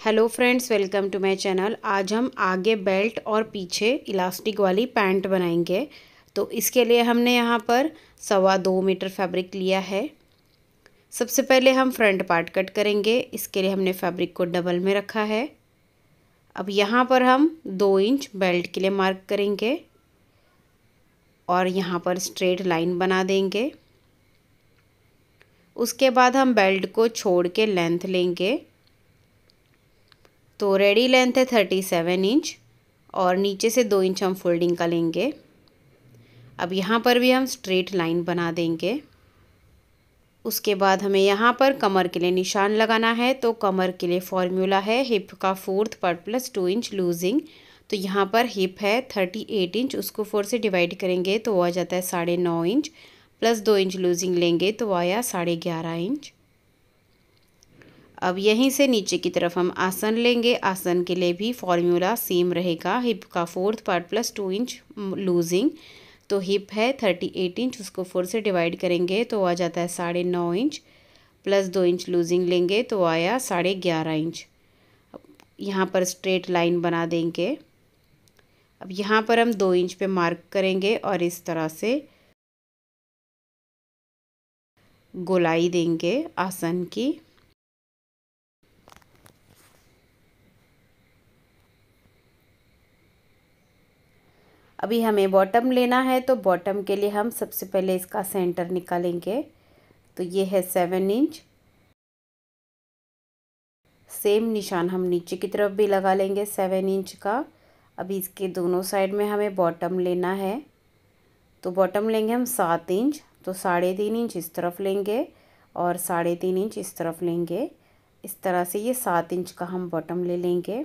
Hello friends, welcome to my channel. आज हम आगे बेल्ट और पीछे इलास्टिक वाली पैंट बनाएंगे। तो इसके लिए हमने यहाँ पर 2.25 मीटर फैब्रिक लिया है। सबसे पहले हम फ्रंट पार्ट कट करेंगे। इसके लिए हमने फैब्रिक को डबल में रखा है। अब यहाँ पर हम 2 इंच बेल्ट के लिए मार्क करेंगे और यहाँ पर स्ट्रेट लाइन बना देंगे। उसके बाद हम बेल्ट को छोड़ के लेंथ लेंगे। तो रेडी लेंथ है 37 इंच और नीचे से 2 इंच हम फोल्डिंग का लेंगे। अब यहाँ पर भी हम स्ट्रेट लाइन बना देंगे। उसके बाद हमें यहाँ पर कमर के लिए निशान लगाना है। तो कमर के लिए फॉर्मूला है हिप का 4th part plus 2 inch losing. तो यहाँ पर हिप है 38 इंच, उसको 4 से डिवाइड करेंगे तो वो आ जाता है 9.5 इंच, प्लस 2 इंच लूजिंग लेंगे तो वो आया 11.5 इंच। अब यहीं से नीचे की तरफ हम आसन लेंगे। आसन के लिए भी फॉर्मूला सेम रहेगा, हिप का 4th part plus 2 inch losing. तो हिप है 38 इंच, उसको 4 से डिवाइड करेंगे तो आ जाता है 9.5 इंच, प्लस 2 इंच लूजिंग लेंगे तो आया 11.5 इंच। यहाँ पर स्ट्रेट लाइन बना देंगे। अब यहाँ पर हम 2 इंच पे मार्क करेंगे और इस तरह से गोलाई देंगे आसन की। अभी हमें बॉटम लेना है। तो बॉटम के लिए हम सबसे पहले इसका सेंटर निकालेंगे। तो ये है 7 इंच। सेम निशान हम नीचे की तरफ भी लगा लेंगे 7 इंच का। अभी इसके दोनों साइड में हमें बॉटम लेना है। तो बॉटम लेंगे हम 7 इंच। तो 3.5 इंच इस तरफ लेंगे और 3.5 इंच इस तरफ लेंगे। इस तरह से ये 7 इंच का हम बॉटम ले लेंगे।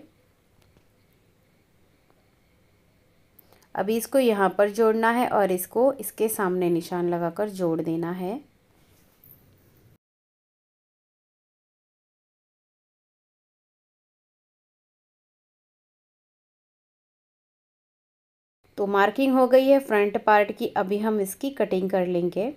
अभी इसको यहाँ पर जोड़ना है और इसको इसके सामने निशान लगाकर जोड़ देना है। तो मार्किंग हो गई है फ्रंट पार्ट की। अभी हम इसकी कटिंग कर लेंगे।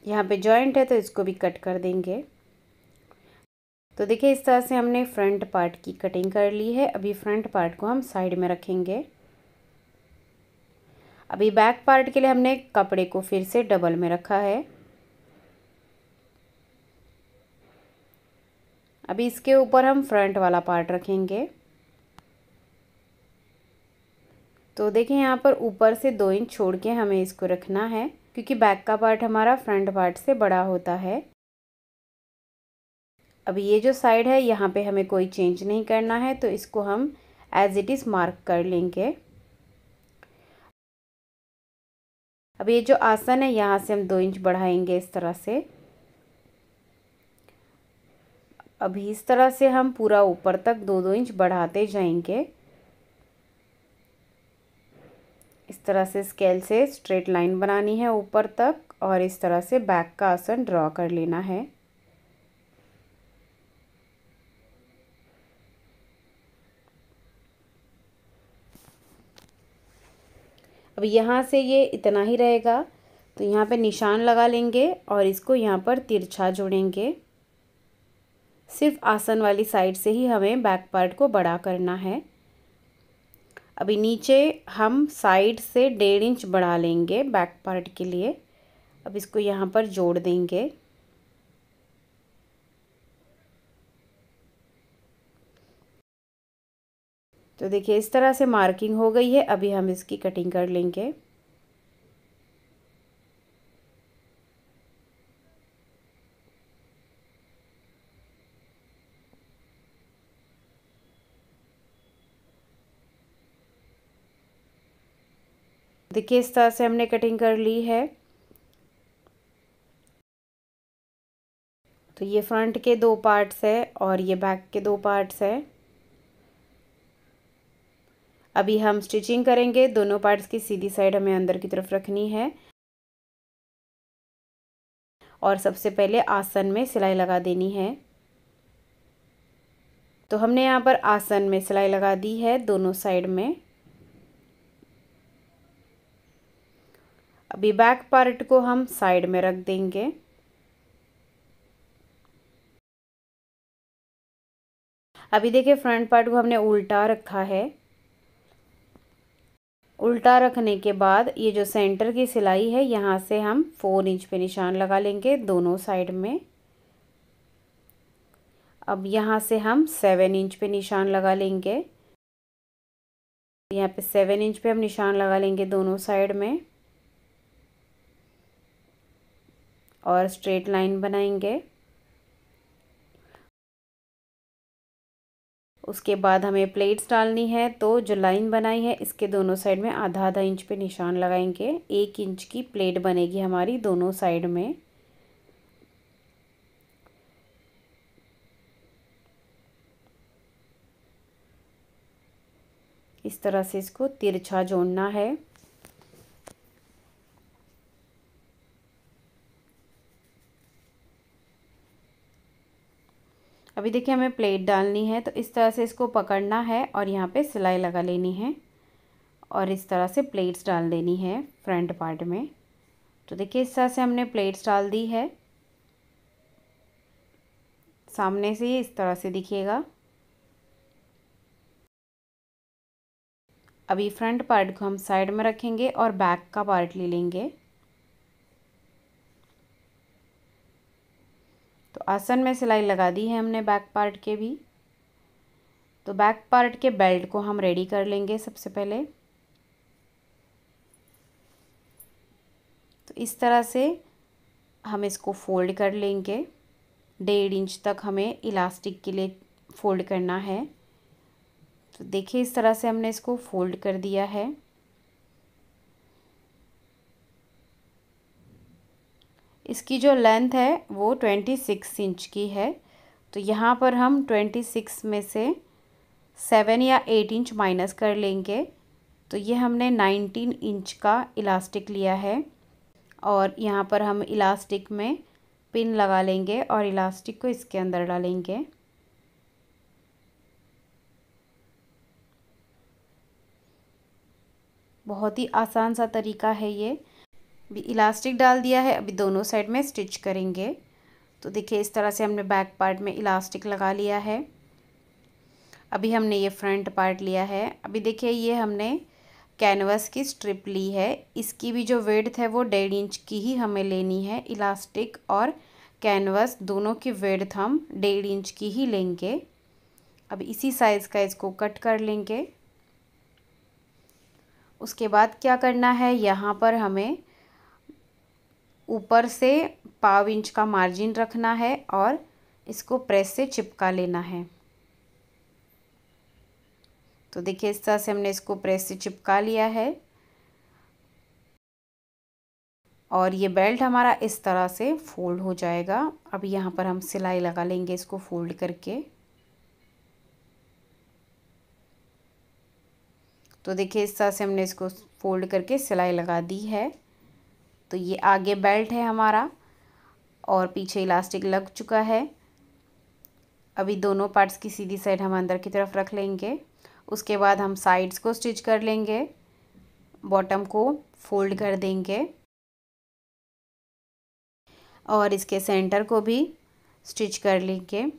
यहाँ पे जॉइंट है तो इसको भी कट कर देंगे। तो देखिए इस तरह से हमने फ्रंट पार्ट की कटिंग कर ली है। अभी फ्रंट पार्ट को हम साइड में रखेंगे। अभी बैक पार्ट के लिए हमने कपड़े को फिर से डबल में रखा है। अभी इसके ऊपर हम फ्रंट वाला पार्ट रखेंगे। तो देखिए यहाँ पर ऊपर से 2 इंच छोड़ के हमें इसको रखना है, क्योंकि बैक का पार्ट हमारा फ्रंट पार्ट से बड़ा होता है। अभी ये जो साइड है यहाँ पे हमें कोई चेंज नहीं करना है, तो इसको हम एज इट इज़ मार्क कर लेंगे। अब ये जो आसन है यहाँ से हम 2 इंच बढ़ाएंगे इस तरह से। अभी इस तरह से हम पूरा ऊपर तक 2-2 इंच बढ़ाते जाएंगे। इस तरह से स्केल से स्ट्रेट लाइन बनानी है ऊपर तक और इस तरह से बैक का आसन ड्रॉ कर लेना है। अब यहाँ से ये इतना ही रहेगा। तो यहाँ पे निशान लगा लेंगे और इसको यहाँ पर तिरछा जोड़ेंगे। सिर्फ आसन वाली साइड से ही हमें बैक पार्ट को बड़ा करना है। अभी नीचे हम साइड से 1.5 इंच बढ़ा लेंगे बैक पार्ट के लिए। अब इसको यहाँ पर जोड़ देंगे। तो देखिए इस तरह से मार्किंग हो गई है। अभी हम इसकी कटिंग कर लेंगे। देखिए इस तरह से हमने कटिंग कर ली है। तो ये फ्रंट के 2 पार्ट्स है और ये बैक के 2 पार्ट्स है। अभी हम स्टिचिंग करेंगे। दोनों पार्ट्स की सीधी साइड हमें अंदर की तरफ रखनी है और सबसे पहले आसन में सिलाई लगा देनी है। तो हमने यहाँ पर आसन में सिलाई लगा दी है दोनों साइड में। अभी बैक पार्ट को हम साइड में रख देंगे। अभी देखिए फ्रंट पार्ट को हमने उल्टा रखा है। उल्टा रखने के बाद ये जो सेंटर की सिलाई है यहाँ से हम 4 इंच पे निशान लगा लेंगे दोनों साइड में। अब यहाँ से हम 7 इंच पे निशान लगा लेंगे। यहाँ पे 7 इंच पे हम निशान लगा लेंगे दोनों साइड में और स्ट्रेट लाइन बनाएंगे। उसके बाद हमें प्लेट्स डालनी है, तो जो लाइन बनाई है इसके दोनों साइड में आधा आधा इंच पे निशान लगाएंगे। 1 इंच की प्लेट बनेगी हमारी दोनों साइड में। इस तरह से इसको तिरछा जोड़ना है। अभी देखिए हमें प्लेट डालनी है, तो इस तरह से इसको पकड़ना है और यहाँ पे सिलाई लगा लेनी है और इस तरह से प्लेट्स डाल देनी है फ्रंट पार्ट में। तो देखिए इस तरह से हमने प्लेट्स डाल दी है। सामने से ये इस तरह से दिखेगा। अभी फ्रंट पार्ट को हम साइड में रखेंगे और बैक का पार्ट ले लेंगे। तो आसन में सिलाई लगा दी है हमने बैक पार्ट के भी। तो बैक पार्ट के बेल्ट को हम रेडी कर लेंगे सबसे पहले। तो इस तरह से हम इसको फोल्ड कर लेंगे। 1.5 इंच तक हमें इलास्टिक के लिए फोल्ड करना है। तो देखिए इस तरह से हमने इसको फोल्ड कर दिया है। इसकी जो लेंथ है वो 26 इंच की है। तो यहाँ पर हम 26 में से 7 या 8 इंच माइनस कर लेंगे। तो ये हमने 19 इंच का इलास्टिक लिया है और यहाँ पर हम इलास्टिक में पिन लगा लेंगे और इलास्टिक को इसके अंदर डालेंगे। बहुत ही आसान सा तरीका है ये। अभी इलास्टिक डाल दिया है, अभी दोनों साइड में स्टिच करेंगे। तो देखिए इस तरह से हमने बैक पार्ट में इलास्टिक लगा लिया है। अभी हमने ये फ्रंट पार्ट लिया है। अभी देखिए ये हमने कैनवस की स्ट्रिप ली है। इसकी भी जो विड्थ है वो 1.5 इंच की ही हमें लेनी है। इलास्टिक और कैनवस दोनों की विड्थ हम 1.5 इंच की ही लेंगे। अब इसी साइज़ का इसको कट कर लेंगे। उसके बाद क्या करना है, यहाँ पर हमें ऊपर से 1/4 इंच का मार्जिन रखना है और इसको प्रेस से चिपका लेना है। तो देखिए इस तरह से हमने इसको प्रेस से चिपका लिया है और ये बेल्ट हमारा इस तरह से फोल्ड हो जाएगा। अब यहाँ पर हम सिलाई लगा लेंगे इसको फोल्ड करके। तो देखिए इस तरह से हमने इसको फोल्ड करके सिलाई लगा दी है। तो ये आगे बेल्ट है हमारा और पीछे इलास्टिक लग चुका है। अभी दोनों पार्ट्स की सीधी साइड हम अंदर की तरफ रख लेंगे। उसके बाद हम साइड्स को स्टिच कर लेंगे। बॉटम को फोल्ड कर देंगे और इसके सेंटर को भी स्टिच कर लेंगे।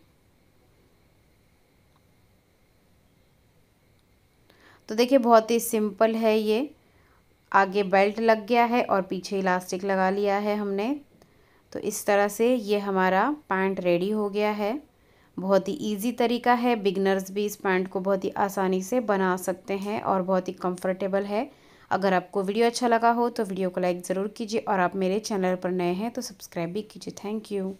तो देखिए बहुत ही सिंपल है ये। आगे बेल्ट लग गया है और पीछे इलास्टिक लगा लिया है हमने। तो इस तरह से ये हमारा पैंट रेडी हो गया है। बहुत ही इजी तरीका है, बिगनर्स भी इस पैंट को बहुत ही आसानी से बना सकते हैं और बहुत ही कंफर्टेबल है। अगर आपको वीडियो अच्छा लगा हो तो वीडियो को लाइक ज़रूर कीजिए और आप मेरे चैनल पर नए हैं तो सब्सक्राइब भी कीजिए। Thank you.